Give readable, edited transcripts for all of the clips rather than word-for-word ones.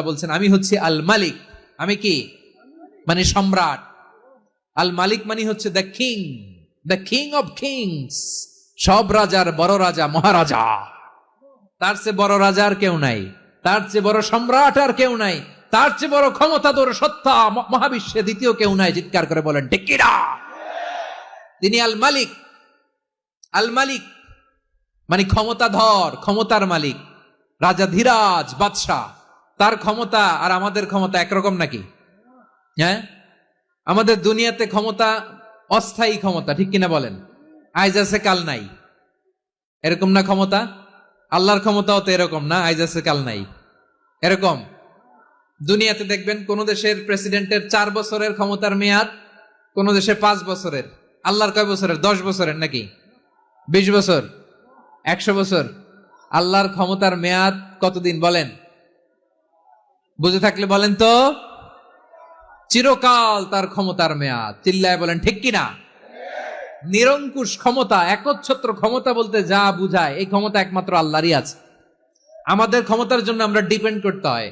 বলছেন আমি হচ্ছি আল মালিক। আমি কি? মানে সম্রাট। আল মালিক মানে হচ্ছে দ্য কিং অফ কিংস, সব রাজার বড় রাজা, মহারাজা। তার চেয়ে বড় রাজা আর কেউ নাই, তার চেয়ে বড় সম্রাট আর কেউ নাই, তার চেয়ে বড় ক্ষমতাধর সত্তা মহাবিশ্বে দ্বিতীয় কেউ নাই। চিৎকার করে বলেন ঠিক কিনা? তিনি আল মালিক। আল মালিক মানে ক্ষমতাধর, ক্ষমতার মালিক, রাজা ধীরাজ বাদশাহ। তার ক্ষমতা আর আমাদের ক্ষমতা একরকম নাকি? হ্যাঁ, আমাদের দুনিয়াতে ক্ষমতা অস্থায়ী ক্ষমতা, ঠিক কিনা বলেন? আইজ আছে কাল নাই, এরকম না ক্ষমতা? আল্লাহর ক্ষমতাও তো এরকম না, আইজ আছে কাল নাই এরকম। দুনিয়াতে দেখবেন কোন দেশের প্রেসিডেন্টের 4 বছরের ক্ষমতার মেয়াদ, কোন দেশে 5 বছরের। আল্লাহর কয় বছরের? 10 বছরের নাকি 20 বছর, 100 বছর? আল্লাহর ক্ষমতার মেয়াদ কতদিন বলেন? বুঝে থাকলে বলেন তো। চিরকাল তার ক্ষমতার মেয়াদ। চিল্লায় বলেন ঠিক কিনা? নিরঙ্কুশ ক্ষমতা, একচ্ছত্র ক্ষমতা বলতে যা বুঝায়, এই ক্ষমতা একমাত্র আল্লাহরই আছে। আমাদের ক্ষমতার জন্য আমরা ডিপেন্ড করতে হয়,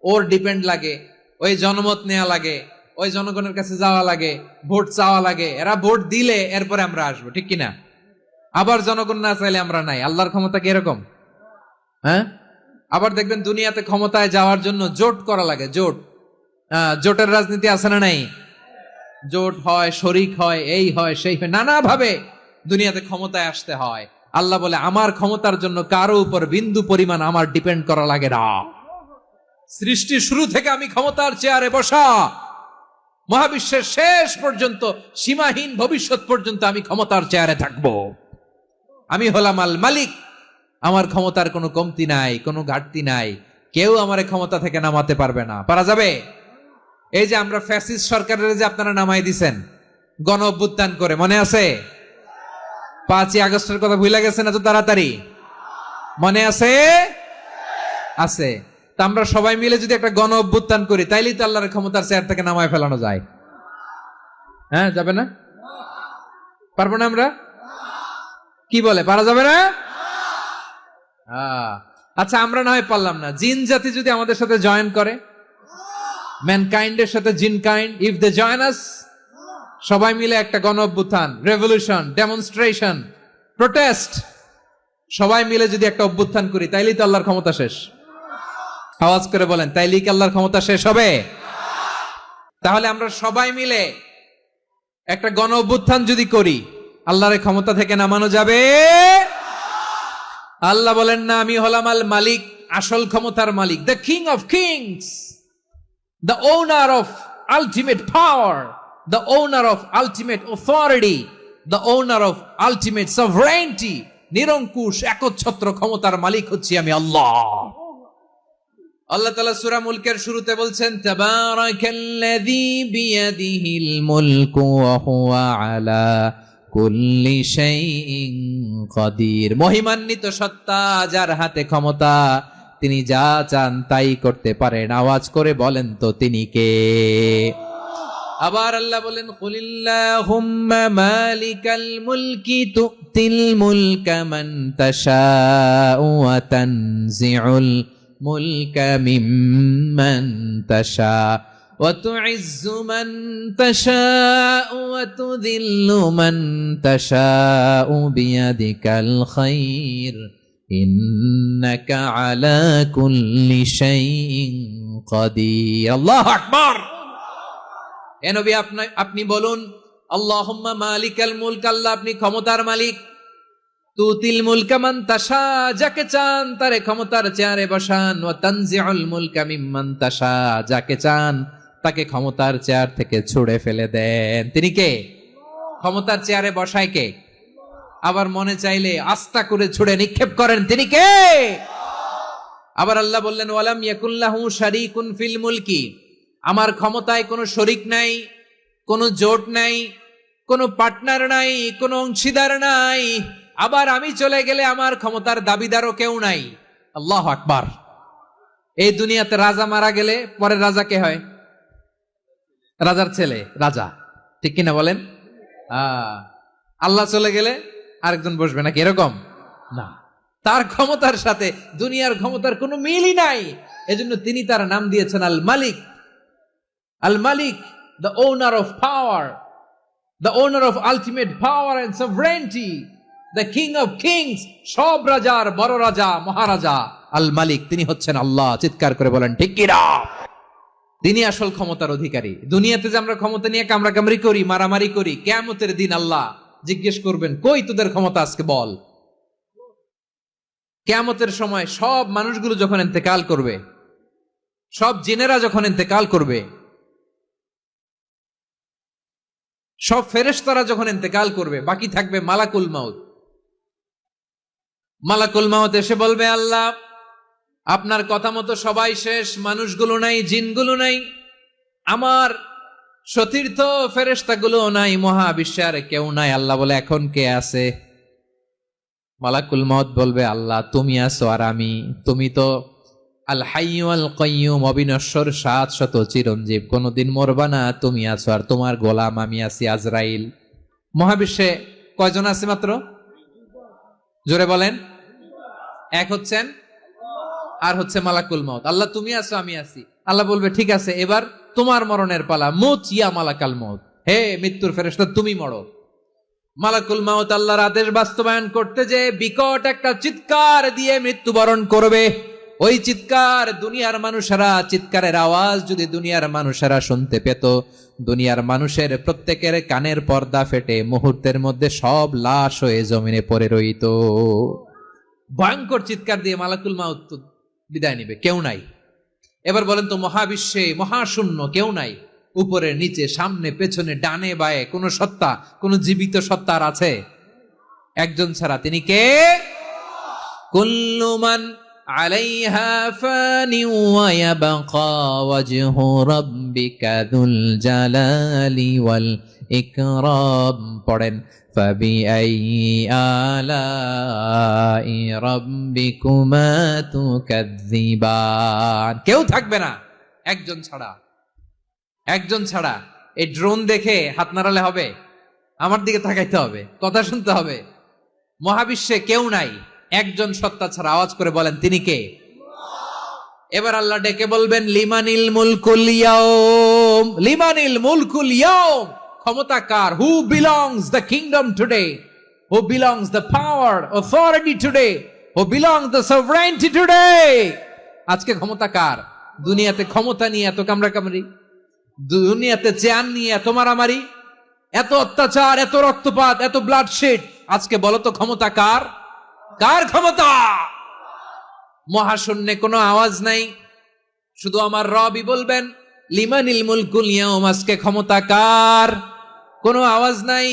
ওর ডিপেন্ড লাগে, ওই জনমত নেওয়া লাগে, ওই জনগণের কাছে যাওয়া লাগে, ভোট চাওয়া লাগে, এরা ভোট দিলে এরপরে আমরা আসবো, ঠিক কিনা? আবার জনগণ না চাইলে আমরা নাই। আল্লাহর ক্ষমতা কি এরকম? হ্যাঁ, আবার দেখবেন দুনিয়াতে ক্ষমতায় যাওয়ার জন্য জোট করা লাগে। জোটের রাজনীতি আছে না নাই? জোট হয়, শরিক হয়, এই হয় সেই হয়, নানা ভাবে দুনিয়াতে ক্ষমতায় আসতে হয়। আল্লাহ বলে আমার ক্ষমতার জন্য কারো উপর বিন্দু পরিমাণ আমার ডিপেন্ড করা লাগে না। সৃষ্টির শুরু থেকে আমি ক্ষমতার চেয়ারে বসা, মহাবিশ্বের শেষ পর্যন্ত, সীমাহীন ভবিষ্যৎ পর্যন্ত আমি ক্ষমতার চেয়ারে থাকবো। আমি হলাম আল মালিক। আমার ক্ষমতার কোনো কমতি নাই, কোনো ঘাটতি নাই। কেউ আমার ক্ষমতা থেকে নামাতে পারবে না। পারা যাবে? এই যে আমরা ফ্যাসিস্ট সরকারের যে আপনারা নামাই দিছেন গণ অভ্যুত্থান করে, মনে আছে? 5ই আগস্টের কথা ভুলে গেছেন এত তাড়াতাড়ি? মনে আছে? আছে। তা আমরা সবাই মিলে যদি একটা গণ অভ্যুত্থান করি, তাইলেই তো আল্লাহর ক্ষমতার চেয়ার থেকে নামায় ফেলানো যায়। হ্যাঁ, যাবে না? পারবো না আমরা? কি বলে, পারা যাবে না? আচ্ছা, আমরা না হয় পারলাম না, জিন জাতি যদি আমাদের সাথে জয়েন করে, ম্যানকাইন্ডের সাথে জিনকাইন্ড, ইফ দে জয়েন আস, সবাই মিলে একটা গণ অভ্যুত্থান, রেভলিউশন, ডেমনস্ট্রেশন, প্রোটেস্ট, সবাই মিলে যদি একটা অভ্যুত্থান করি, তাইলেই তো আল্লাহর ক্ষমতা শেষ। আওয়াজ করে বলেন, তাইলেই কি আল্লাহর ক্ষমতা শেষ হবে? তাহলে আমরা সবাই মিলে একটা গণ অভ্যুত্থান যদি করি, আল্লাহর ক্ষমতা থেকে নামানো যাবে? আল্লাহ বলেন না, আমি হলাম আল মালিক, আসল ক্ষমতার মালিক, the king of kings, the owner of ultimate power, the owner of ultimate authority, the owner of ultimate sovereignty, নিরঙ্কুশ একচ্ছত্র ক্ষমতার মালিক হচ্ছি আমি আল্লাহ। আল্লাহ তাআলা সূরা মুলকের শুরুতে বলছেন, তাবারাকাল্লাযী বিয়াদিহিল মুলকু ওয়া হুয়া আলা কুল্লি শাইইন কাদির। মহিমান্বিত সত্তা, যার হাতে ক্ষমতা, তিনি যা চান তাই করতে পারেন। আওয়াজ করে বলেন তো তিনি কে? আবার আল্লাহ বলেন, কুলিল্লাহুম্মা মালিকাল মুলকি তুতিল মুলকা মান তাশাউ ওয়া তানজিউল মুলকা মিম্মান তাশা ওয়া তুইজ্জু মান তাশাউ ওয়া তুযিল্লু মান তাশাউ বিয়াদিকাল খায়র ইন্নাকা আলা কুল্লি শাইইন কাদির। আল্লাহু আকবার। এ নবী, আপনি বলুন, আল্লাহুম্মা মালিকাল মুলক, আল্লাহ আপনি ক্ষমতার মালিক। তুতিল মুলকা মান তাশা, যাকে চান তারে ক্ষমতার চেয়ারে বসান। ওয়া তানজিউল মুলকা মিম্মান তাশা, যাকে চান তাকে ক্ষমতার চেয়ার থেকে ছুঁড়ে ফেলে দেন। তিনি কে? ক্ষমতার চেয়ারে বসায় কে? আবার মনে চাইলে আস্থা করে ছুড়ে নিক্ষেপ করেন, তিনি কে? আবার আল্লাহ বললেন, ওয়ালাম ইয়াকুল্লাহু শারীকুন ফিল মুলকি, আমার ক্ষমতায় কোনো শরিক নাই, কোনো জোট নাই, কোনো পার্টনার নাই, কোনো অংশীদার নাই। আবার আমি চলে গেলে আমার ক্ষমতার দাবিদারও কেউ নাই। আল্লাহু আকবার। এই দুনিয়াতে রাজা মারা গেলে পরে রাজা কে হয়? রাজার ছেলে রাজা, ঠিক কিনা বলেন? আল্লাহ চলে গেলে আরেকজন বসবে নাকি? এরকম না। তার ক্ষমতার সাথে দুনিয়ার ক্ষমতার কোনো মিলই নাই। এজন্য তিনি তার নাম দিয়েছেন আল মালিক। আল মালিক, the owner of power, the owner of ultimate power and sovereignty, the king of kings, সব রাজার বড় রাজা, মহারাজা আল মালিক। তিনি হচ্ছেন আল্লাহ। চিৎকার করে বলেন ঠিক কি না? তিনি আসল ক্ষমতার অধিকারী। দুনিয়াতে যে আমরা ক্ষমতা নিয়ে কামড়াকামড়ি করি, মারামারি করি, কিয়ামতের দিন আল্লাহ জিজ্ঞেস করবেন, কই তোদের ক্ষমতা আজকে বল। কিয়ামতের সময় সব মানুষগুলো যখন ইন্তেকাল করবে, সব জিনেরা যখন ইন্তেকাল করবে, সব ফেরেশতারা যখন ইন্তেকাল করবে, বাকি থাকবে মালাকুল মাউত। মালাকুল মাউত এসে বলবে, আল্লাহ আপনার কথা মতো সবাই শেষ, মানুষগুলো নাই, জিনগুলো নাই, আমার সতীর্থ ফেরেশতাগুলো নাই, মহাবিশ্বে আর কেউ নাই। আল্লাহ বলে, এখন কে আছে? মালাকুল মাউত বলবে, আল্লাহ তুমি আছো আর আমি। তুমি তো আল হাইয়্যু আল কাইয়্যুম, অবিনশ্বর, শাশ্বত, চিরঞ্জীব, কোনদিন মরবা না, তুমি আছো আর তোমার গোলাম আমি আছি আজরাইল। মহাবিশ্বে কয়জন আছে মাত্র? জোরে বলেন। এক হচ্ছেন আর হচ্ছে মালাকুল মাউত। আল্লাহ তুমি আছো আমি আছি। আল্লাহ বলবে, ঠিক আছে, এবার তোমার মরণের পালা, মুত ইয়া মালাকাল মাউত, হে মৃত্যুর ফেরেশতা তুমি মরো। মালাকুল মাউত আল্লাহর আদেশ বাস্তবায়ন করতে যে বিকট একটা চিৎকার দিয়ে মৃত্যুবরণ করবে। ওই চিৎকার দুনিয়ার মানুষেরা, চিৎকারের আওয়াজ যদি দুনিয়ার মানুষেরা শুনতে পেত, দুনিয়ার মানুষের প্রত্যেকের কানের পর্দা ফেটে মুহূর্তের মধ্যে সব লাশ হয়ে জমিনে পড়ে রইত। ভয়ঙ্কর চিৎকার দিয়ে মালাকুল মাউত বিদায় নিবে, কেউ নাই। এবার বলেন তো, মহাবিশ্বে মহাশূন্য, কেউ নাই, উপরে নিচে, সামনে পেছনে, ডানে বায়ে, কোন সত্তা, কোন জীবিত সত্তার আছে? একজন ছাড়া, তিনি কে? কুল্লু মান আলাইহা ফানি ওয়া ইয়াবকা ওয়াজহু রাব্বিকা যুল জালালি ওয়াল ইকরাম। পড়েন, ফাবিআইয়ি আলাই রাব্বিকুমা তুকাযযিবান। কেউ থাকবে না একজন ছাড়া। একজন ছাড়া। এই ড্রোন দেখে হাত নাড়ালে হবে? আমার দিকে তাকাইতে হবে, কথা শুনতে হবে। মহাবিশ্বে কেউ নাই, একজন সত্তা ছাড়া। আওয়াজ করে বলেন, তিনি কে? এবার আল্লাহ ডেকে বলবেন, লিমানিল মুলকুল ইয়াউম, লিমানিল মুলকুল ইয়াউম। ক্ষমতা কার? Who belongs the kingdom today, who belongs the power, authority today, who belongs the sovereignty today. আজকে ক্ষমতা কার? দুনিয়াতে ক্ষমতা নিয়ে এত কামড়াকামড়ি, দুনিয়াতে চেয়ার নিয়ে এত মারামারি, এত অত্যাচার, এত রক্তপাত, এত ব্লাডশেড। আজকে বলো তো ক্ষমতা কার? কার ক্ষমতা? মহাশূন্যে কোনো আওয়াজ নাই, শুধু আমার রবই বলবেন, লিমানিল মুলকুল ইয়াউম। আজকে ক্ষমতা কার? কোনো আওয়াজ নাই,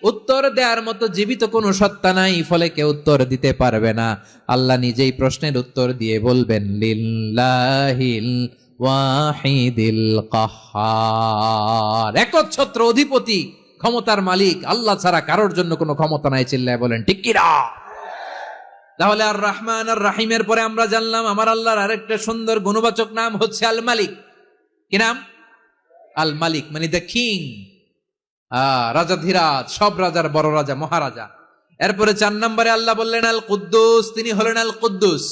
উত্তর দেওয়ার মতো জীবিত কোনো সত্তা নাই, ফলে কেউ উত্তর দিতে পারবে না। আল্লাহ নিজেই প্রশ্নের উত্তর দিয়ে বলবেন, লিল্লাহিল ওয়াহিদিল কাহ্হার। একচ্ছত্র অধিপতি, ক্ষমতার মালিক আল্লাহ ছাড়া কারোর জন্য কোনো ক্ষমতা নাই। চিল্লায় বলেন ঠিক কি না? তাহলে আর রহমান আর রাহিমের পরে আমরা জানলাম আমার আল্লাহর আরেকটা সুন্দর গুণবাচক নাম হচ্ছে আল মালিক। কি নাম? আল মালিক, মানে দ্য কিং, রাজাধিরাজ, সব রাজার বড় রাজা, মহারাজা। এরপরে 4 নম্বরে আল্লাহ বললেন আল কুদ্দুস, তিনি হলেন আল কুদ্দুস।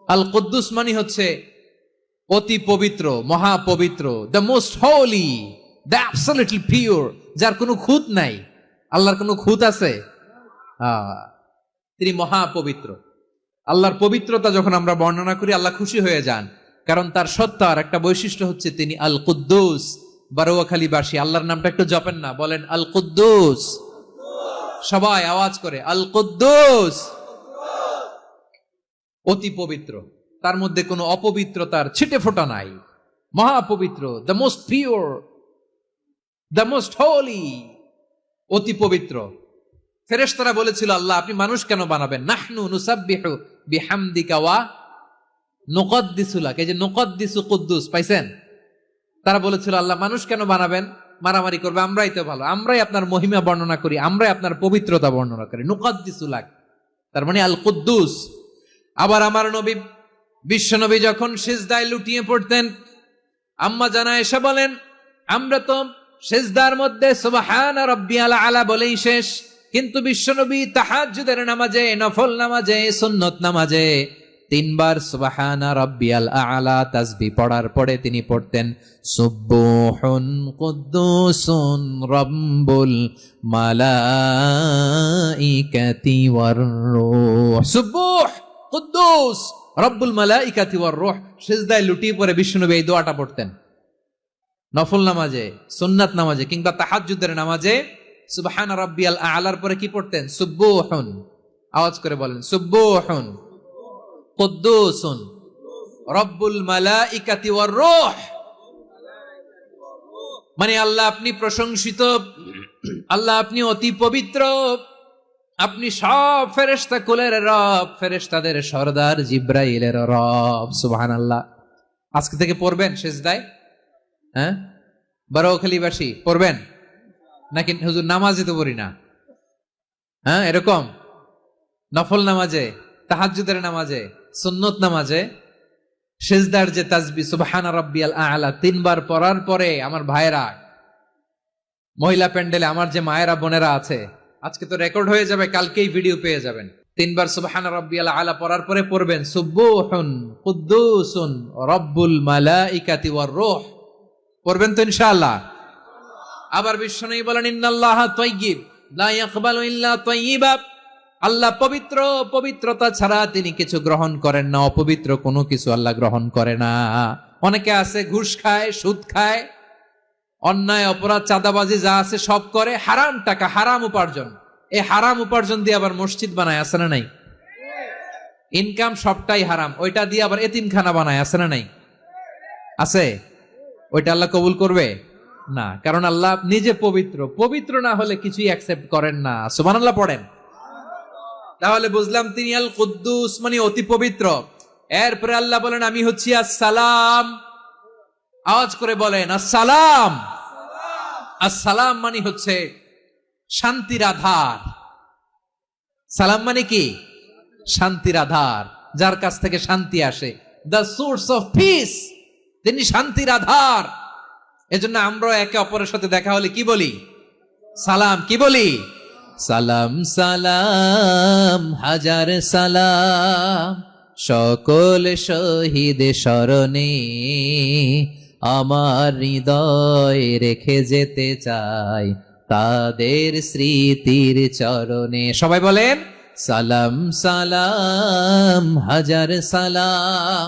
আল কুদ্দুস মানে হচ্ছে অতি পবিত্র, মহাপবিত্র, the most holy, the absolutely pure, যার কোনো খুঁত নাই। আল্লাহর কোনো খুঁত আছে? তিনি মহাপবিত্র। আল্লাহর পবিত্রতা যখন আমরা বর্ণনা করি, আল্লাহ খুশি হয়ে যান, কারণ তার সত্তার একটা বৈশিষ্ট্য হচ্ছে তিনি আল কুদ্দুস। বারোয়াখালীবাসী আল্লাহর নামটা একটু জপেন না, বলেন আল কুদ্দুস। সবাই আওয়াজ করে আল কুদ্দুস। অতি পবিত্র, তার মধ্যে কোনো অপবিত্রতার ছিটে ফোঁটা নাই, মহাপবিত্র, the most pure, the most holy, অতি পবিত্র। ফেরেশতারা বলেছিল, আল্লাহ আপনি মানুষ কেন বানাবেন? নাহনু নুসাব্বিহু বিহামদিকা ওয়া নুকদ্দিসু লাক। এই যে নুকদ্দিসু কুদ্দুস পাইছেন? তারা বলেছিল, আল্লাহ মানুষ কেন বানাবেন? মারামারি করবে, আমরাই তো ভালো, আমরাই আপনার মহিমা বর্ণনা করি, আমরাই আপনার পবিত্রতা বর্ণনা করি। নুকদ্দিসু লাক, তার মানে আল কুদ্দুস। আবার আমার নবী, বিশ্ব নবী যখন সিজদায় লুটিয়ে পড়তেন, আম্মা জানা এসে বলেন, আমরা তো সিজদার মধ্যে সুবহান রাব্বিয়াল আলা বলেই শেষ, কিন্তু বিশ্বনবী তাহাজ্জুদের নামাজে, নফল নামাজে, সুন্নত নামাজে তিনবার সুবহানা রাব্বিয়াল আ'লা তাসবিহ পড়ার পরে তিনি পড়তেন সুবহুন কুদ্দুসুন রাব্বুল মালাইকাতি ওয়ার রূহ। সুবহ কুদ্দুস রব্বুল মালাইকাতি ওয়ার রূহ। সিজদায় লুটিয়ে পড়ে বিষ্ণুনবী এই দোয়াটা পড়তেন। নফল নামাজে, সুন্নাত নামাজে কিংবা তাহাজ্জুদের নামাজে সুবহানা রাব্বিয়াল আ'লার পরে কি পড়তেন? সুবহুন। আওয়াজ করে বলেন সুবহুন কুদ্দুসুন রব্বুল মালাইকাতি ওয়ার রূহ। মানে আল্লাহ আপনি প্রশংসিত, আল্লাহ আপনি অতি পবিত্র, আপনি সব ফেরেশতা কুলের রব, ফেরেশতাদের সরদার জিব্রাইলের রব। সুবহানাল্লাহ। আজকে থেকে পড়বেন সিজদায়? হ্যাঁ, বারোখালীবাসী পড়বেন নাকি? হুজুর নামাজে তো পড়ি না। হ্যাঁ, এরকম নফল নামাজে, তাহাজ্জুদের নামাজে, সুন্নত নামাজে সিজদার যে তাসবিহ সুবহানা রাব্বিয়াল আ'লা তিনবার পড়ার পরে আমার ভাইরা, মহিলা প্যান্ডেলে আমার যে মায়েরা বোনেরা আছে, আজকে তো রেকর্ড হয়ে যাবে, কালকেই ভিডিও পেয়ে যাবেন। তিনবার সুবহানা রাব্বিয়াল আ'লা পড়ার পরে পড়বেন সুবহুন কুদ্দুসুন রব্বুল মালাইকাতি ওয়ার রূহ। পড়বেন তো ইনশাআল্লাহ? আবার বিশ্বনবী বলেন ইন্নাল্লাহা তাইয়্যিব লা ইয়াকবালু ইল্লা তাইয়্যিবা। আল্লাহ পবিত্র, পবিত্রতা ছাড়া তিনি কিছু গ্রহণ করেন না, অপবিত্র কোনো কিছু আল্লাহ গ্রহণ করে না। অনেকে আছে ঘুষ খায়, সুদ খায়, অন্যায় অপরাধ চাঁদাবাজি যা আছে সব করে, হারাম টাকা, হারাম উপার্জন। এই হারাম উপার্জন দিয়ে আবার মসজিদ বানায়, আছে না নাই? ইনকাম সবটাই হারাম, ওইটা দিয়ে আবার এতিমখানা বানায়, আছে না নাই? আছে। ওইটা আল্লাহ কবুল করবে না, কারণ আল্লাহ নিজে পবিত্র। পবিত্র না হলে কিছুই অ্যাকসেপ্ট করেন না। সুবহানাল্লাহ পড়েন। তাহলে বুঝলাম তিনি আল কুদ্দুস মানে অতি পবিত্র। এরপরে আল্লাহ বলেন আমি হচ্ছি আসসালাম। আওয়াজ করে বলেন আসসালাম। আসসালাম মানে হচ্ছে শান্তির আধার। সালাম মানে কি? শান্তির আধার, যার কাছ থেকে শান্তি আসে। দ্য সোর্স অফ পিস, তিনি শান্তির আধার। এজন্য আমরা একে অপরের সাথে দেখা হলে কি বলি? সালাম। কি বলি? সালাম সালাম হাজার সালাম সকল শহীদ স্মরণে আমার হৃদয় রেখে যেতে চাই তাদের স্মৃতির চরণে। সবাই বলেন সালাম সালাম হাজার সালাম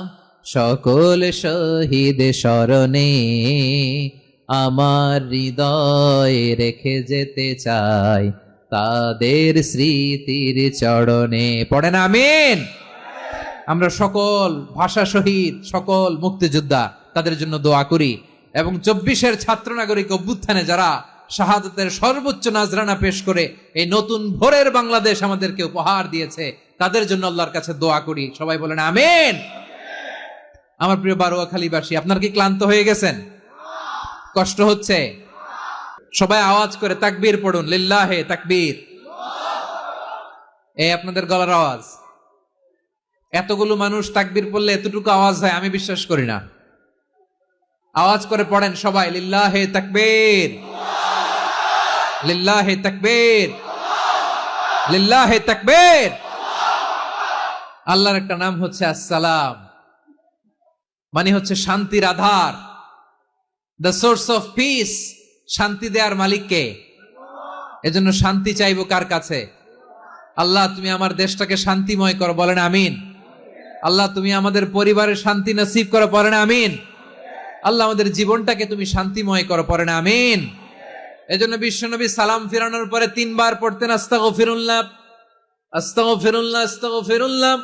সকল শহীদ স্মরণে আমার হৃদয় রেখে যেতে চাই তাদের স্মৃতির চরণে। পড়েন আমিন। আমরা সকল ভাষা শহীদ, সকল মুক্তিযোদ্ধা, তাদের জন্য দোয়া করি এবং 24-এর ছাত্র নাগরিক অভ্যুত্থানে যারা শাহাদাতের সর্বোচ্চ নাজরানা পেশ করে এই নতুন ভোরের বাংলাদেশ আমাদেরকে উপহার দিয়েছে, তাদের জন্য আল্লাহর কাছে দোয়া করি। সবাই বলেন আমিন। আমার প্রিয় বারোয়াখালীবাসী, আপনার কি ক্লান্ত হয়ে গেছেন? কষ্ট হচ্ছে? সবাই আওয়াজ করে তাকবীর পড়ুন, লিল্লাহে তাকবীর। এই আপনাদের গলার আওয়াজ। এতগুলো মানুষ তাকবীর পড়লে এতটুকু আওয়াজ হয় আমি বিশ্বাস করি না। আওয়াজ করে পড়েন সবাই, লিল্লাহে তাকবীর, লিল্লাহে তাকবীর, লিল্লাহে তাকবীর। আল্লাহর একটা নাম হচ্ছে আসসালাম, মানে হচ্ছে শান্তির আধার, দ্য সোর্স অফ পিস। শান্তি দেওয়ার মালিক কে? এজন্য শান্তি চাইবো কার কাছে? আল্লাহ তুমি আমার দেশটাকে শান্তিময় করো, বলেন আমিন। আল্লাহ তুমি আমাদের পরিবারের শান্তি নসিব করো, পড়েন আমিন। আল্লাহ আমাদের জীবনটাকে তুমি শান্তিময় করো, পড়েন আমিন। এজন্য বিশ্বনবী সালাম ফিরানোর পরে 3 বার পড়তেন আস্তাগফিরুল্লাহ, আস্তাগফিরুল্লাহ, আস্তাগফিরুল্লাহ।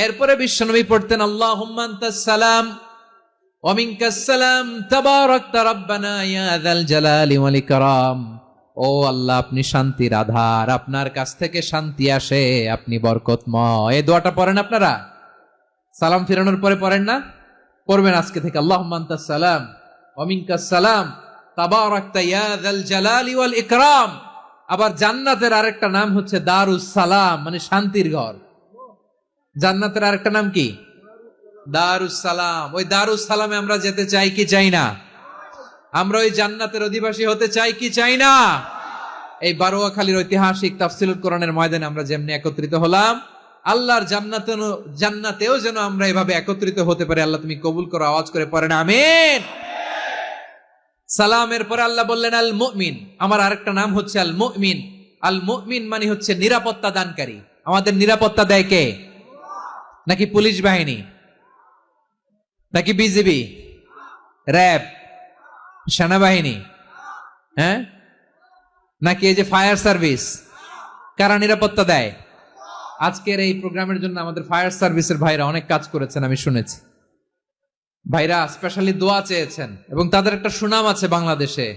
এরপরে বিশ্বনবী পড়তেন আল্লাহুম্মা আনতাস সালাম ওয়া মিনকাস সালাম তাবারাকতা রাব্বানা ইয়া যাল জালালি ওয়াল ইকরাম। ও আল্লাহ আপনি শান্তির আধার, আপনার কাছ থেকে শান্তি আসে, আপনি বরকতময়। এই দোয়াটা পড়েন আপনারা? সালাম ফিরানোর পরে পড়েন না? পড়বেন আজকে থেকে। আল্লাহুম্মা আনতাস সালাম ওয়া মিনকাস সালাম তাবারাকতা ইয়া যাল জালালি ওয়াল ইকরাম। আবার জান্নাতের আরেকটা নাম হচ্ছে দারুস সালাম, মানে শান্তির ঘর। জান্নাতের আরেকটা নাম কি? দারুস সালাম। ওই দারুস সালামে আমরা যেতে চাই কি চাই না? আমরা ওই জান্নাতের অধিবাসী হতে চাই কি চাই না? এই বারোয়াখালীর ঐতিহাসিক তাফসীরুল কোরআনের ময়দানে আমরা যেমনি একত্রিত হলাম, আল্লাহর জান্নাতেও যেন আমরা এভাবে একত্রিত হতে পারি। আল্লাহ তুমি কবুল করো, আওয়াজ করে পড়েন আমিন। সালামের পরে আল্লাহ বললেন আল মুমিন, আমার আরেকটা নাম হচ্ছে আল মুমিন। আল মুমিন মানে হচ্ছে নিরাপত্তা দানকারী। আমাদের নিরাপত্তা দেয় কে? নাকি পুলিশ বাহিনী, নাকি বিজিবি, র্যাব, সেনাবাহিনী, হ্যাঁ, নাকি এই যে ফায়ার সার্ভিস? কারা নিরাপত্তা দেয়? আজকের এই প্রোগ্রামের জন্য আমাদের ফায়ার সার্ভিসের ভাইরা অনেক কাজ করেছেন, আমি শুনেছি। ভাইরা স্পেশালি দোয়া চেয়েছেন এবং তাদের একটা সুনাম আছে বাংলাদেশে।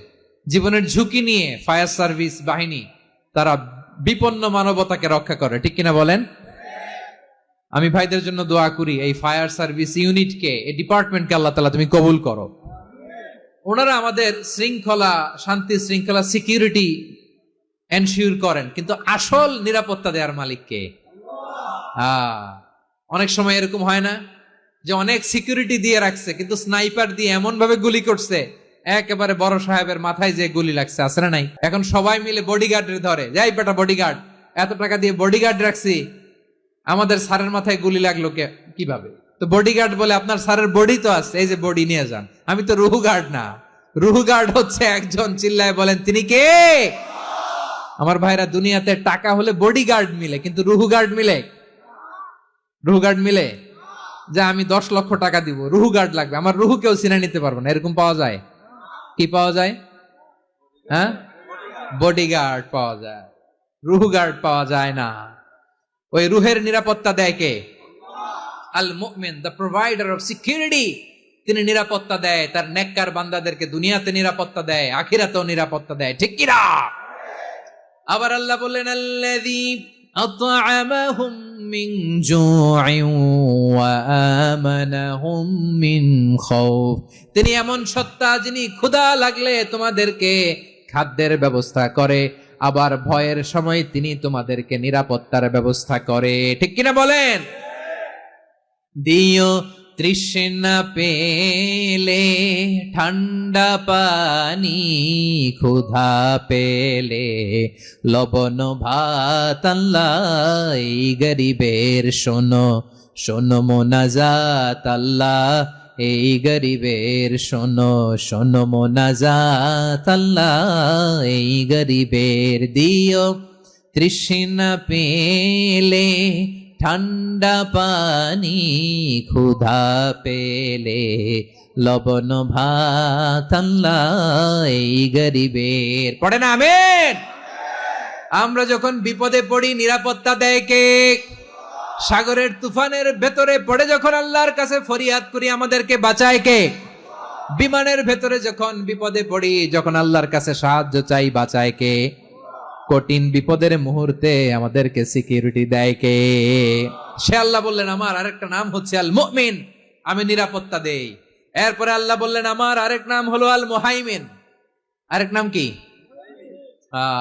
জীবনের ঝুঁকি নিয়ে ফায়ার সার্ভিস বাহিনী তারা বিপন্ন মানবতাকে রক্ষা করে, ঠিক কিনা বলেন? আমি ভাইদের জন্য দোয়া করি, এই ফায়ার সার্ভিস ইউনিটকে, এই ডিপার্টমেন্টকে আল্লাহ তাআলা তুমি কবুল করো। ওনারা আমাদের শৃঙ্খলা, শান্তি শৃঙ্খলা, সিকিউরিটি এনশিওর করেন, কিন্তু আসল নিরাপত্তা দেওয়ার মালিক কে? অনেক সময় এরকম হয় না যে অনেক সিকিউরিটি দিয়ে রাখছে, কিন্তু স্নাইপার দিয়ে এমন ভাবে গুলি করছে একেবারে বড় সাহেবের মাথায় যে গুলি লাগছে, আছে না নাই? এখন সবাই মিলে বডিগার্ডের ধরে, যাই বেটা বডিগার্ড, এত টাকা দিয়ে বডিগার্ড রাখছি, আমাদের স্যারের মাথায় গুলি লাগলো কিভাবে? তো বডিগার্ড বলে আপনার স্যারের বডি তো আছে, এই যে বডি নিয়ে যান। আমি তো রুহু গার্ড না, রুহু গার্ড হচ্ছে একজন, চিল্লায় বলেন তিনি কে? আমার ভাইরা, দুনিয়াতে টাকা হলে বডিগার্ড মিলে, কিন্তু রুহু গার্ড মিলে? রুহু গার্ড মিলে? যে আমি 10 লক্ষ টাকা দিব, রুহু গার্ড লাগবে, আমার রুহু কেউ চিনে নিতে পারবো না, এরকম পাওয়া যায়? কি পাওয়া যায়? হ্যাঁ, বডিগার্ড পাওয়া যায়, রুহু গার্ড পাওয়া যায় না। ওই রুহের নিরাপত্তা দেয় কে? আল মুমিন, দ্য প্রোভাইডার অফ সিকিউরিটি। তিনি নিরাপত্তা দেয় তার নেককার বান্দাদেরকে, দুনিয়াতে নিরাপত্তা দেয়, আখিরাতেও নিরাপত্তা দেয়, ঠিক কি না? আবার আল্লাহ বললেন আল্লাযী আত'আমাহুম মিন জু'ইন ওয়া আমানাহুম মিন খাউফ। তিনি এমন সত্তা যিনি ক্ষুধা লাগলে তোমাদেরকে খাদ্যের ব্যবস্থা করে, আবার ভয়ের সময় তিনি তোমাদেরকে নিরাপত্তার ব্যবস্থা করে, ঠিক কিনা বলেন? দিও তৃষ্ণা পেলে ঠান্ডা পানি, ক্ষুধা পেলে লবণ ভাত, আল্লাহ এই গরিবের শোনো শোনো মোনাজাত, আল্লাহ এই গরিবের শোনো শোনো মোনাজাত, আল্লাহ এই গরিবের। দিও তৃষ্ণা পেলে ঠান্ডা পানি, ক্ষুধা পেলে লবণ ভাত, আল্লাহ এই গরিবের। পড়ে না আমিন? আমরা যখন বিপদে পড়ি নিরাপত্তা দেয় কে? সাগরের তুফানের ভেতরে পড়ে যখন আল্লাহর কাছে ফরিয়াদ করি আমাদেরকে বাঁচায় কে? বিমানের ভেতরে যখন বিপদে পড়ি, যখন আল্লাহর কাছে সাহায্য চাই, বাঁচায় কে? কঠিন বিপদের মুহূর্তে আমাদেরকে সিকিউরিটি দেয় কে? সে আল্লাহ বললেন আমার আরেকটা নাম হচ্ছে আল মুমিন, আমি নিরাপত্তা দেই। এরপরে আল্লাহ বললেন আমার আরেক নাম হলো আল মুহাইমিন। আরেক নাম কি?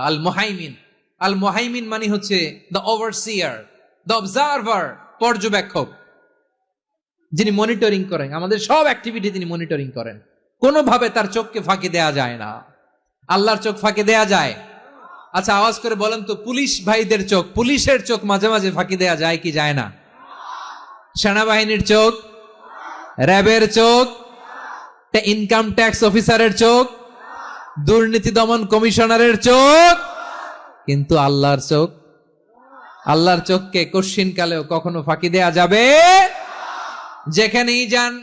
আল মুহাইমিন। আল মুহাইমিন মানে হচ্ছে দ্য ওভারসিয়ার, দ্য অবজারভার, পর্যবেক্ষক, যিনি মনিটরিং করেন আমাদের সব অ্যাক্টিভিটি, তিনি মনিটরিং করেন। কোনোভাবে তার চোখকে ফাঁকি দেয়া যায় না। আল্লাহর চোখ ফাঁকি দেয়া যায়? আচ্ছা আওয়াজ করে বলেন তো, পুলিশ ভাইদের চোখ, পুলিশের চোখ মাঝে মাঝে ফাঁকি দেয়া যায় কি যায় না? সেনাবাহিনীর চোখ, র্যাবের চোখ, ইনকাম ট্যাক্স অফিসারের চোখ, দুর্নীতি দমন কমিশনারের চোখ, কিন্তু আল্লাহর চোখ? আল্লাহর চোখকে কশ্চিন কালেও কখনো ফাঁকি দেয়া যাবে? যেখানেই যান,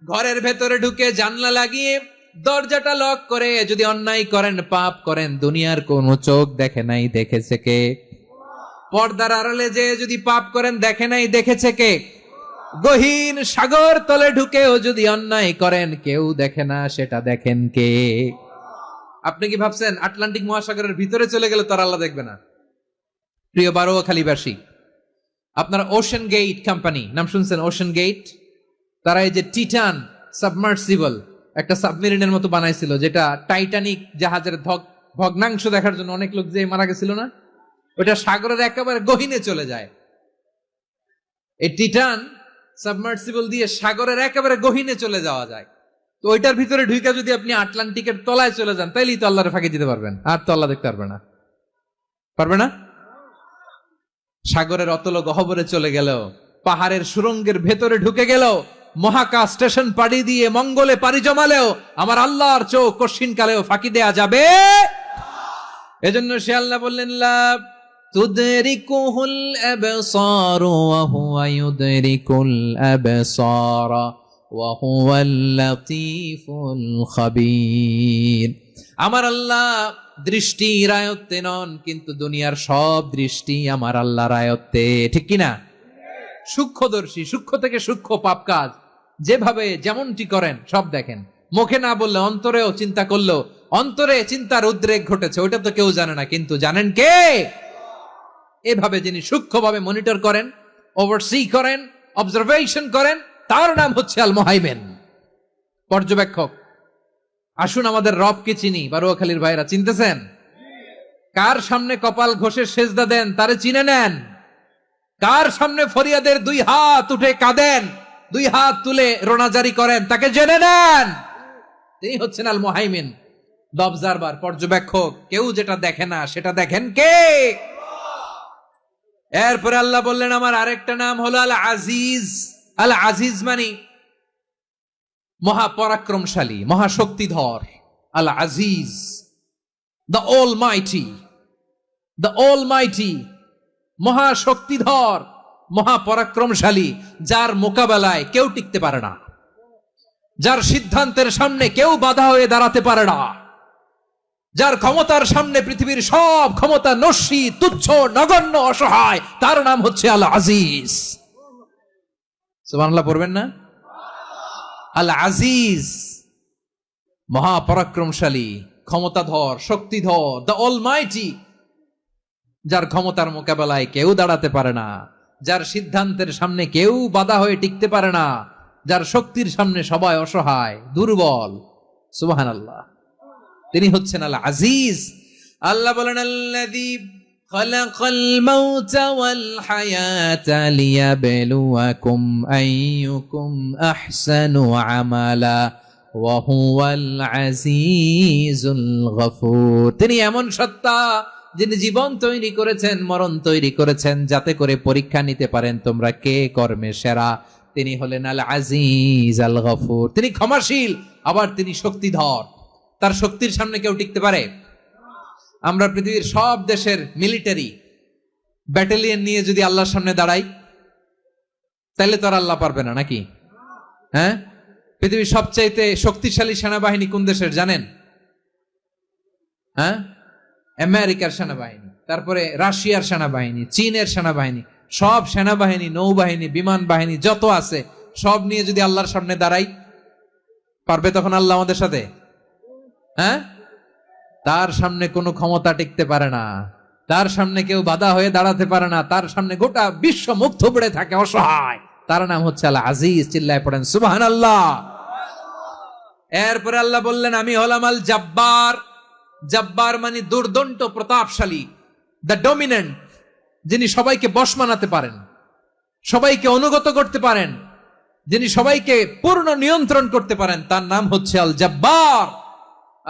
ঘরের ভেতরে ঢুকে জানলা লাগিয়ে দরজাটা লক করে যদি অন্যায় করেন, পাপ করেন, দুনিয়ার কোন চোখ দেখে নাই, দেখেছে কে? পর্দার আড়ালে যে যদি পাপ করেন, দেখে নাই, দেখেছে কে? গহীন সাগর তলে ঢুকেও যদি অন্যায় করেন, কেউ দেখে না, সেটা দেখেন কে? আপনি কি ভাবছেন আটলান্টিক মহাসাগরের ভিতরে চলে গেলে তার আল্লাহ দেখবে না? প্রিয় বারোয়াখালীবাসী, আপনারা ওশেন গেট কোম্পানি নাম শুনছেন? ওশেন গেট, তারা এই যে টিটান সাবমার্সিবল একটা সাবমেরিনের মতো বানাইছিল, যেটা টাইটানিক জাহাজের ভগ্নাংশ দেখার জন্য অনেক লোক যে মারা গেছিল না, ওটা সাগরের একেবারে গহীনে চলে যায়। এই টিটান সাবমার্সিবল দিয়ে সাগরের একেবারে গহীনে চলে যাওয়া যায়। তো ওইটার ভিতরে ঢুকে যদি আপনি আটলান্টিকের তলায় চলে যান, তাইলেই তো আল্লাহরে ফাঁকি দিতে পারবেন, আর তো আল্লাহ দেখতে পারবে না। পারবে না? সাগরের অতল গহ্বরে চলে গেল, পাহাড়ের সুরঙ্গের ভেতরে ঢুকে গেল, মহাকাশ স্টেশন পাড়ি দিয়ে মঙ্গলে পাড়ি জমালেও আমার আল্লাহর চোখ কশিন কালেও ফাঁকি দেয়া যাবে। এজন্য সে আল্লাহ বললেন, লা তুদরিকুহুল আবসার ওয়া হুয়া ইউদরিকুল আবসার ওয়া হুয়াল লাতীফুল খাবীর। আমার আল্লাহ দৃষ্টির আয়ত্তে নন, কিন্তু দুনিয়ার সব দৃষ্টি আমার আল্লাহর আয়ত্তে, ঠিক কিনা? সূক্ষ্মদর্শী, সূক্ষ্ম থেকে সূক্ষ্ম পাপ কাজ যেভাবে যেমনটি করেন সব দেখেন। মুখে না বললে অন্তরেও চিন্তা করলেও অন্তরে চিন্তার উদ্রেক ঘটেছে, ওইটা তো কেউ জানে না, কিন্তু জানেন কে? এভাবে যিনি সূক্ষ্মভাবে মনিটর করেন, ওভারসি করেন, অবজারভেশন করেন, তার নাম হচ্ছে আল মুহাইমিন, পর্যবেক্ষক। আসুন আমাদের রবকে চিনি। বারুয়াখালীর ভাইরা চিনতেছেন? কার সামনে কপাল ঘষে সেজদা দেন তারে চিনে নেন। কার সামনে ফরিয়াদের দুই হাত উঠে কাঁদেন, দুই হাত তুলে রোনাজারি করেন, তাকে জেনে নেন। তিনি হচ্ছেন আল মুহাইমিন, দ্য অবজারভার, পর্যবেক্ষক। কেউ যেটা দেখে না সেটা দেখেন কে? এরপরে আল্লাহ বললেন আমার আরেকটা নাম হলো আল আজিজ। আল আজিজ মানে মহাপরাক্রমশালী, মহাশক্তিধর। আল আজিজ, দ্য অলমাইটি, দ্য অলমাইটি, মহাশক্তিধর, মহাপরাক্রমশালী, যার মোকাবেলায় কেউ টিকতে পারে না, যার সিদ্ধান্তের সামনে কেউ বাধা হয়ে দাঁড়াতে পারে না, যার ক্ষমতার সামনে পৃথিবীর সব ক্ষমতা নস্যি, তুচ্ছ, নগণ্য, অসহায়, তার নাম হচ্ছে আল আজিজ। সুবহানাল্লাহ পড়বেন না? আল আজিজ, মহাপরাক্রমশালী, ক্ষমতাধর, শক্তিধর, দ্য অলমাইটি, যার ক্ষমতার মোকাবেলায় কেউ দাঁড়াতে পারে না, যার সিদ্ধান্তের সামনে কেউ বাধা হয়ে টিকতে পারে না, যার শক্তির সামনে সবাই অসহায়, দুর্বল। সুবহানাল্লাহ, তিনি হচ্ছেন আল আজিজ। আল্লাহ বলেন আল্লাযী খালাকাল মাউতা ওয়াল হায়াতা লিয়াবলুয়াকুম আইয়ুকুম আহসানু আমালা ওয়া হুয়াল আজিজুল গফুর। তিনি এমন সত্তা যিনি জীবন তৈরি করেছেন, মরণ তৈরি করেছেন, যাতে করে পরীক্ষা নিতে পারেন তোমরা কে কর্মে সেরা। তিনি হলেন আল আজিজ আল গফুর। তিনি ক্ষমাশীল, আবার তিনি শক্তিধর। তার শক্তির সামনে কেউ টিকতে পারে? আমরা পৃথিবীর সব দেশের মিলিটারি ব্যাটালিয়ন নিয়ে যদি আল্লাহর সামনে দাঁড়াই, তাহলে তো আর আল্লাহ পারবে না, নাকি? হ্যাঁ, পৃথিবীর সবচাইতে শক্তিশালী সেনাবাহিনী কোন দেশের জানেন? হ্যাঁ, আমেরিকার সেনাবাহিনী, তারপরে রাশিয়ার সেনাবাহিনী, চীনের সেনাবাহিনী, সব সেনাবাহিনী, নৌবাহিনী, বিমান বাহিনী যত আছে সব নিয়ে যদি আল্লাহর সামনে দাঁড়াই, পারবে তখন আল্লাহ আমাদের সাথে? হ্যাঁ, তার সামনে কোনো ক্ষমতা টিকতে পারে না, তার সামনে কেউ বাধা হয়ে দাঁড়াতে পারে না, তার সামনে গোটা বিশ্ব মুখ থুবড়ে থাকে, অসহায়। তার নাম হচ্ছে আল আজিজ। চিল্লায় পড়েন সুবহানাল্লাহ। এরপরে আল্লাহ বললেন আমি হলাম আল জব্বার। জব্বার মানে দুর্দণ্ড, প্রতাপশালী, দ্য ডমিনেন্ট, যিনি সবাইকে বশ মানাতে পারেন, সবাইকে অনুগত করতে পারেন, যিনি সবাইকে পূর্ণ নিয়ন্ত্রণ করতে পারেন, তার নাম হচ্ছে আল জব্বার।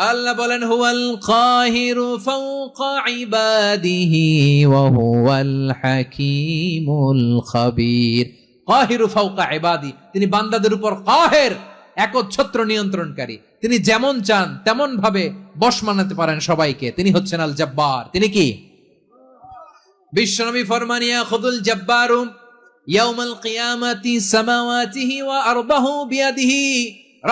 আল্লাহ বলেন হুয়াল কাহিরু ফাওকা ইবাদিহি ওয়া হুয়াল হাকীমুল খাবীর। কাহিরু ফাওকা ইবাদি, তিনি বান্দাদের উপর কাহের, একচ্ছত্র নিয়ন্ত্রণকারী। তিনি যেমন চান তেমন ভাবে বশ মানাতে পারেন সবাইকে। তিনি হচ্ছেন আল জব্বার। তিনি কি? বিশ্বনবী ফরমান ইয়াখুদুল জব্বারু ইয়াউমাল কিয়ামাতি সামাওয়াতিহি ওয়া আরবাহু বিয়াদিহি।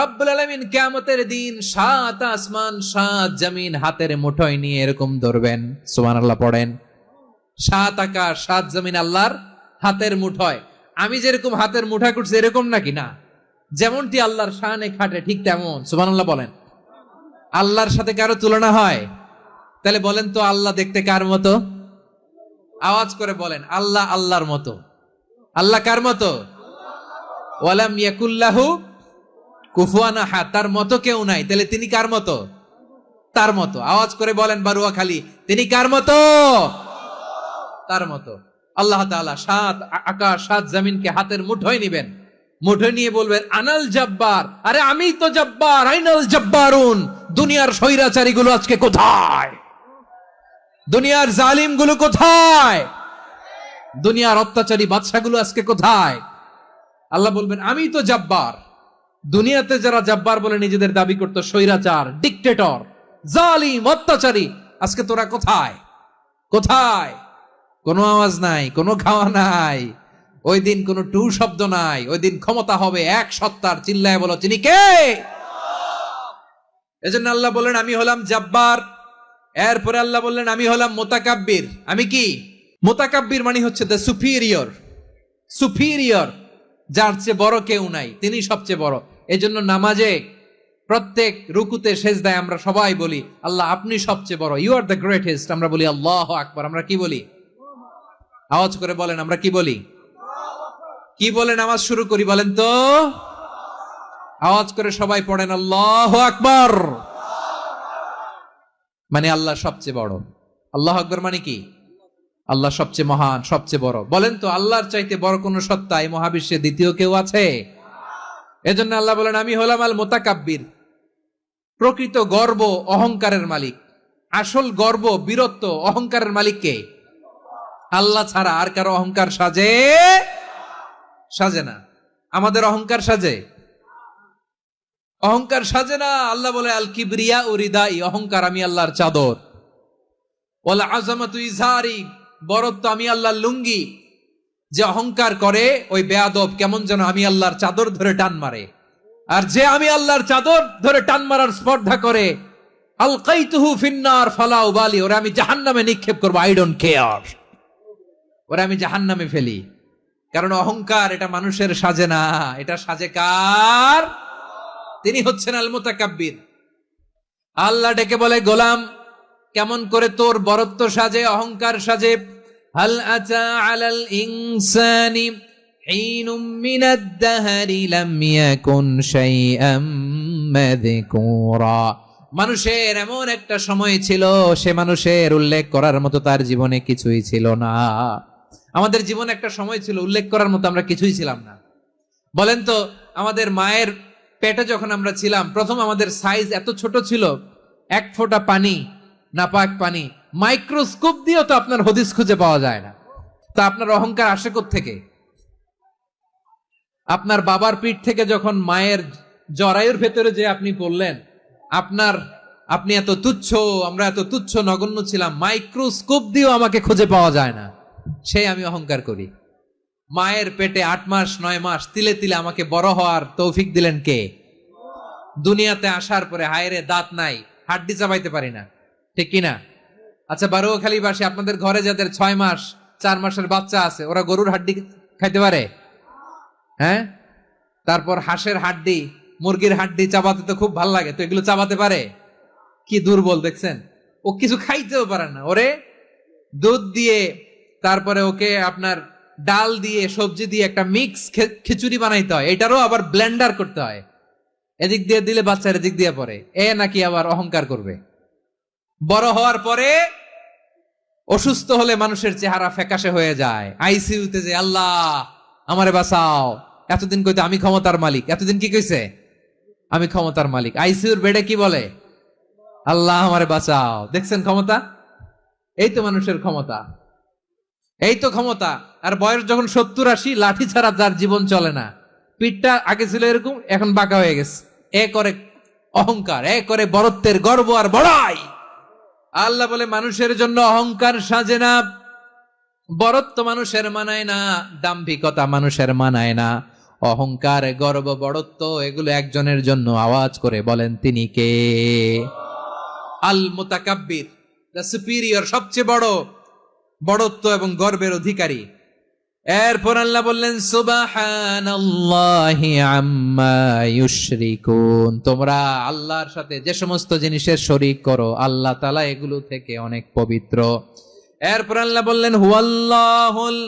রব্বুল আলামিন কিয়ামতের দিন 7 আসমান 7 জমিন হাতের মুঠোয় নিয়ে এরকম ধরবেন। সুবহানাল্লাহ পড়েন। 7 আকাশ 7 জমিন আল্লাহর হাতের মুঠোয়। আমি যেরকম হাতের মুঠা করছি এরকম নাকি? না, যেমনটি আল্লাহর শানে খাটে ঠিক তেমন। সুবহানাল্লাহ বলেন। আল্লাহর সাথে কারো তুলনা হয়? তাহলে বলেন তো আল্লাহ দেখতে কার মতো? আওয়াজ করে বলেন, আল্লাহ আল্লাহর মতো। আল্লাহ কার মতো? ওয়ালাম ইয়াকুল্লাহু কুফুয়ান আহাদ, তার মতো কেউ নাই। তাহলে তিনি কার মতো? তার মতো। আওয়াজ করে বলেন বারুয়াখালী, তিনি কার মতো? তার মতো। আল্লাহ তাআলা 7 আকাশ 7 জমিনকে হাতের মুঠোয় নিবেন, মুঠোয় নিয়ে বলবেন আনাল জব্বার। আরে আমি তো জব্বার, আইনাল জব্বারুন। দুনিয়ার স্বৈরাচারী গুলো আজকে কোথায়? দুনিয়ার জালিম গুলো কোথায়? দুনিয়ার অত্যাচারী বাদশাগুলো আজকে কোথায়? আল্লাহ বলবেন আমি তো জাব্বার। দুনিয়াতে যারা জাব্বার বলে নিজেদের দাবি করতো, স্বৈরাচার, ডিক্টেটর, জালিম, অত্যাচারী, আজকে তোরা কোথায়? কোথায়? কোনো আওয়াজ নাই, কোনো খাওয়া নাই, ওই দিন কোনো টু শব্দ নাই। ওই দিন ক্ষমতা হবে এক সত্তার। চিল্লায় বলো তিনি কে? এজন্য আল্লাহ বললেন আমি হলাম জাব্বার। এরপরে আল্লাহ বললেন আমি হলাম মুতাকাব্বির। আমি কি? মুতাকাব্বির মানে হচ্ছে দ্য সুপিরিয়র। সুপিরিয়র, যার চেয়ে বড় কেউ নাই, তিনি সবচেয়ে বড়। এজন্য নামাজে প্রত্যেক রুকুতে সেজদায় আমরা সবাই বলি আল্লাহ আপনি সবচেয়ে বড়, ইউ আর দ্য গ্রেটেস্ট। আমরা বলি আল্লাহু আকবার। আমরা কি বলি? আওয়াজ করে বলেন, আমরা কি বলি? কি বলে নামাজ শুরু করি বলেন তো? আওয়াজ করে সবাই পড়েন আল্লাহু আকবার। মানে আল্লাহ সবচেয়ে বড়। আল্লাহু আকবার মানে কি? আল্লাহ সবচেয়ে মহান, সবচেয়ে বড়। বলেন তো আল্লাহর চাইতে বড় কোন সত্তা এই মহাবিশ্বে দ্বিতীয় কেউ আছে? এজন্য আল্লাহ বলেন আমি হলাম আল মুতাকাব্বির। প্রকৃত গর্ব অহংকারের মালিক। আসল গর্ব, বীরত্ব, অহংকারের মালিক কে? আল্লাহ ছাড়া আর কারো অহংকার সাজে? সাজে না। আমাদের অহংকার সাজে? অহংকার সাজে না। আল্লাহ বলে আল কিবরিয়া ও রিদাই, অহংকার আমি আল্লাহর চাদর। ওয়াল আযামাতু ইজারি, বরত্ব আমি আল্লাহর লুঙ্গি। যে অহংকার করে ওই বেয়াদব কেমন যেন আমি আল্লাহর চাদর ধরে টান মারে। আর যে আমি আল্লাহর চাদর ধরে টান মারার স্পর্ধা করে, আলকাইতুহু ফিন্নার ফালা উবালি, ওরা আমি জাহান্নামে নিক্ষেপ করবো, আই ডোন্ট কেয়ার। ওরা আমি জাহান্নামে ফেলি। কারণ অহংকার এটা মানুষের সাজে না, এটা সাজে কার? তিনি হচ্ছেন আল মুতাকাব্বির। আল্লাহ ডেকে বলে গোলাম কেমন করে তোর বরত্ব সাজে, অহংকার সাজে? হাল আতা আলাল ইনসানি হিনুম মিনাদ দাহরি লাম ইয়াকুন শাইআম মাযকুরা। মানুষের এমন একটা সময় ছিল, সে মানুষের উল্লেখ করার মতো তার জীবনে কিছুই ছিল না। আমাদের জীবনে একটা সময় ছিল উল্লেখ করার মতো আমরা কিছুই ছিলাম না। বলেন তো আমাদের মায়ের পেটে যখন আমরা ছিলাম, প্রথম আমাদের সাইজ এত ছোট ছিল, এক ফোঁটা পানি, নাপাক পানি, মাইক্রোস্কোপ দিয়েও তো আপনার হদিস খুঁজে পাওয়া যায় না। তা আপনার অহংকার আসে কোত্থেকে? আপনার বাবার পিঠ থেকে যখন মায়ের জরায়ুর ভেতরে যে আপনি পড়লেন, আপনি এত তুচ্ছ, আমরা এত তুচ্ছ নগণ্য ছিলাম, মাইক্রোস্কোপ দিয়েও আমাকে খুঁজে পাওয়া যায় না, সেই আমি অহংকার করি। মায়ের পেটে 8 মাস 9 মাস তিলে তিলে আমাকে বড় হওয়ার তৌফিক দিলেন কে? দুনিয়াতে আসার পরে হায়রে দাঁত নাই, হাড্ডি চাবাইতে পারি না, ঠিক কিনা? আচ্ছা বারুয়াখালীবাসী, আপনাদের ঘরে যাদের 6 মাস 4 মাসের বাচ্চা আছে, ওরা গরুর হাড্ডি খাইতে পারে? হ্যাঁ। তারপর হাঁসের হাড্ডি, মুরগির হাড্ডি চাবাতে তো খুব ভাল লাগে, তো এগুলো চাবাতে পারে? কি দুর্বল দেখছেন, ও কিছু খাইতেও পারে না। ওরে দুধ দিয়ে, তারপরে ওকে আপনার ডাল দিয়ে, সবজি দিয়ে একটা মিক্স খিচুড়ি বানাইতে হয়, এটারও আবার ব্লেন্ডার করতে হয়। এদিক দিয়ে দিলে বাচ্চার এদিক দিয়ে পড়ে, এ নাকি আবার অহংকার করবে। বড় হওয়ার পরে অসুস্থ হলে মানুষের চেহারা ফ্যাকাশে হয়ে যায়, আইসিইউতে যে আল্লাহ আমারে বাঁচাও। এতদিন কইতে আমি ক্ষমতার মালিক, এতদিন কি কইছে? আমি ক্ষমতার মালিক। আইসিইউর বেডে কি বলে? আল্লাহ আমারে বাঁচাও। দেখছেন ক্ষমতা? এই তো মানুষের ক্ষমতা, এই তো ক্ষমতা। আর বয়স যখন 70-80, লাঠি ছাড়া যার জীবন চলে না। পিঠটা আগে ছিল এরকম, এখন বাঁকা হয়ে গেছে। এ করে অহংকার, এ করে বরত্বের গর্ব আর বড়াই। আল্লাহ বলে মানুষের জন্য অহংকার সাজে না, বরত্ব মানুষের মানায় না, দাম্ভিকতা মানুষের মানায় না, অহংকার, গর্ব, বড়ত্ব এগুলো একজনের জন্য। আওয়াজ করে বলেন তিনি কে? আল মুতাকাব্বির, দ্য সুপিরিয়র, সবচেয়ে বড়, বড়ত্ব এবং গর্বের অধিকারী। এরপর আল্লাহ বললেন সুবহানাল্লাহি আম্মা ইউশরিকুন, তোমরা আল্লাহর সাথে যে সমস্ত জিনিসের শরীক করো, আল্লাহ তাআলা এগুলো থেকে অনেক পবিত্র। এরপর আল্লাহ বললেন হুয়াল্লাহুল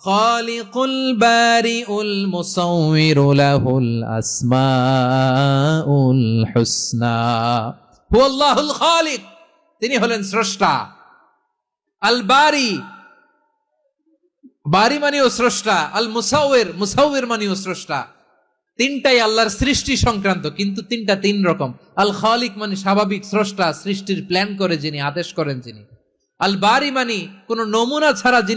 খালিকুল বারিউল মুসাউবিরু লাহুল আসমাউল হুসনা। হুয়াল্লাহুল খালিক, তিনি হলেন স্রষ্টা। আল বারি, বারি মানেও স্রষ্টা। আল মুসাউবির, মুসাউবির মানেও স্রষ্টা। তিনটাই আল্লাহর সৃষ্টি সংক্রান্ত, কিন্তু তিনটা তিন রকম। আল খালিক মানে স্বাভাবিক স্রষ্টা, সৃষ্টির প্ল্যান করে যিনি, আদেশ করেন যিনি। আল বারি মানে কোন নমুনা ছাড়া যিনি